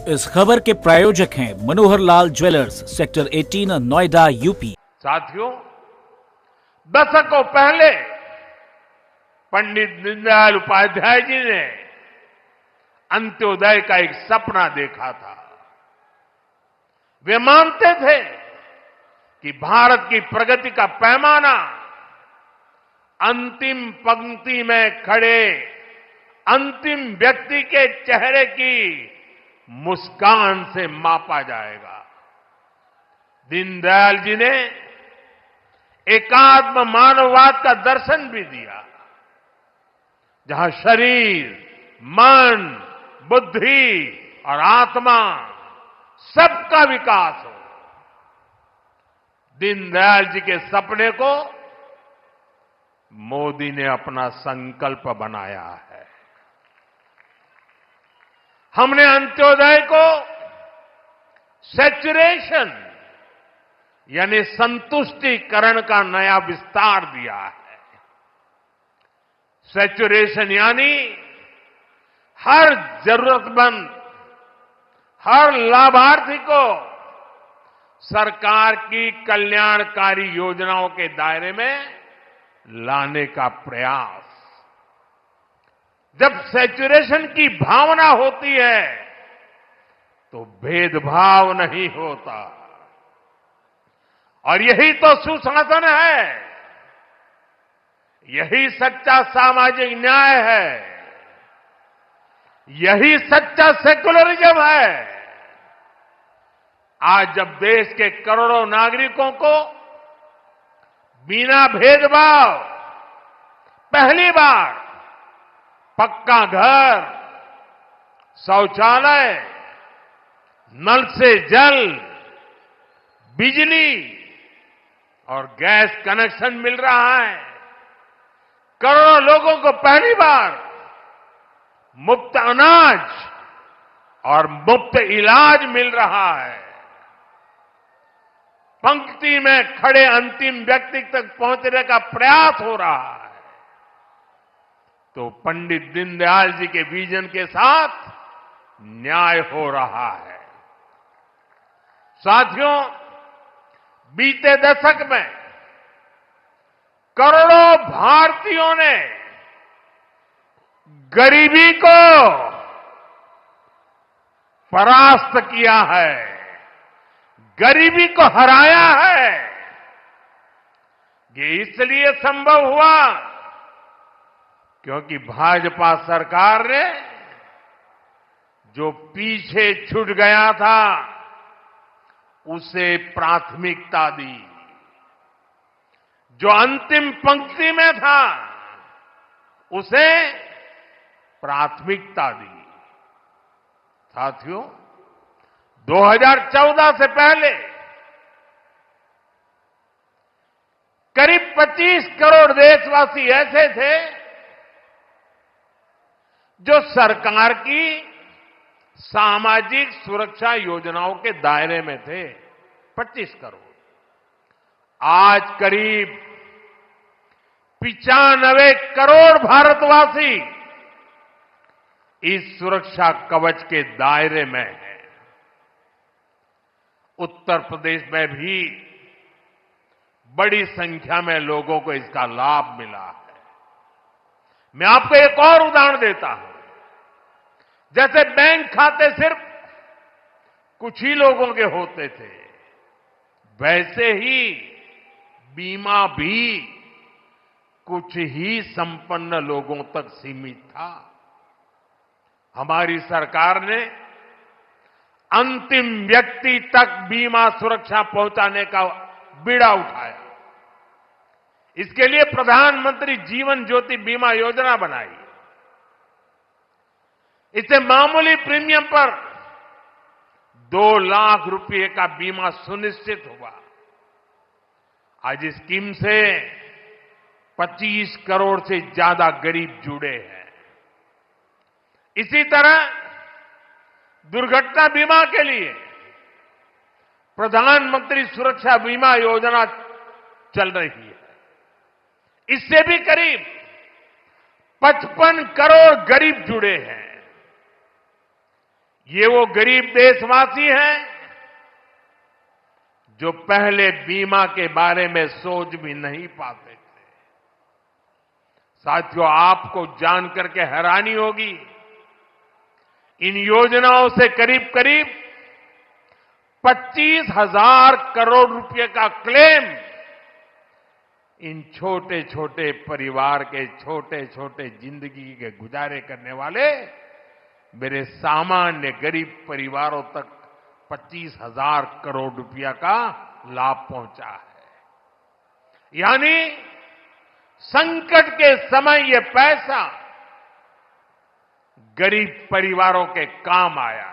इस खबर के प्रायोजक हैं Manohar Lal jewellers, sector 18, Noida, UP. साथियों, दशकों पहले पंडित दीनदयाल उपाध्याय जी ने अंत्योदय का एक सपना देखा था। वे मानते थे कि भारत की प्रगति का पैमाना अंतिम पंक्ति में खड़े अंतिम व्यक्ति के चेहरे की मुस्कान से मापा जाएगा। दीनदयाल जी ने एकात्म मानववाद का दर्शन भी दिया, जहां शरीर, मन, बुद्धि और आत्मा सबका विकास हो। दीनदयाल जी के सपने को मोदी ने अपना संकल्प बनाया है। हमने अंत्योदय को सैचुरेशन यानी संतुष्टिकरण का नया विस्तार दिया है। सैचुरेशन यानी हर जरूरतमंद, हर लाभार्थी को सरकार की कल्याणकारी योजनाओं के दायरे में लाने का प्रयास। जब सैचुरेशन की भावना होती है तो भेदभाव नहीं होता, और यही तो सुशासन है, यही सच्चा सामाजिक न्याय है, यही सच्चा सेकुलरिज्म है। आज जब देश के करोड़ों नागरिकों को बिना भेदभाव पहली बार पक्का घर, शौचालय, नल से जल, बिजली और गैस कनेक्शन मिल रहा है, करोड़ों लोगों को पहली बार मुफ्त अनाज और मुफ्त इलाज मिल रहा है, पंक्ति में खड़े अंतिम व्यक्ति तक पहुंचने का प्रयास हो रहा है, तो पंडित दीनदयाल जी के विजन के साथ न्याय हो रहा है। साथियों, बीते दशक में करोड़ों भारतीयों ने गरीबी को परास्त किया है, गरीबी को हराया है। ये इसलिए संभव हुआ क्योंकि भाजपा सरकार ने जो पीछे छूट गया था उसे प्राथमिकता दी, जो अंतिम पंक्ति में था उसे प्राथमिकता दी। साथियों, 2014 से पहले करीब 25 करोड़ देशवासी ऐसे थे जो सरकार की सामाजिक सुरक्षा योजनाओं के दायरे में थे। 25 करोड़। आज करीब 95 करोड़ भारतवासी इस सुरक्षा कवच के दायरे में हैं। उत्तर प्रदेश में भी बड़ी संख्या में लोगों को इसका लाभ मिला है। मैं आपको एक और उदाहरण देता हूं। जैसे बैंक खाते सिर्फ कुछ ही लोगों के होते थे, वैसे ही बीमा भी कुछ ही संपन्न लोगों तक सीमित था। हमारी सरकार ने अंतिम व्यक्ति तक बीमा सुरक्षा पहुंचाने का बीड़ा उठाया। इसके लिए प्रधानमंत्री जीवन ज्योति बीमा योजना बनाई। इससे मामूली प्रीमियम पर 2 लाख रुपए का बीमा सुनिश्चित हुआ। आज इस स्कीम से 25 करोड़ से ज्यादा गरीब जुड़े हैं। इसी तरह दुर्घटना बीमा के लिए प्रधानमंत्री सुरक्षा बीमा योजना चल रही है। इससे भी करीब 55 करोड़ गरीब जुड़े हैं। ये वो गरीब देशवासी हैं जो पहले बीमा के बारे में सोच भी नहीं पाते थे। साथियों, आपको जानकर के हैरानी होगी, इन योजनाओं से करीब करीब 25,000 करोड़ रुपए का क्लेम इन छोटे छोटे परिवार के छोटे छोटे जिंदगी के गुजारे करने वाले मेरे सामान्य गरीब परिवारों तक 25,000 करोड़ रुपया का लाभ पहुंचा है। यानी संकट के समय ये पैसा गरीब परिवारों के काम आया।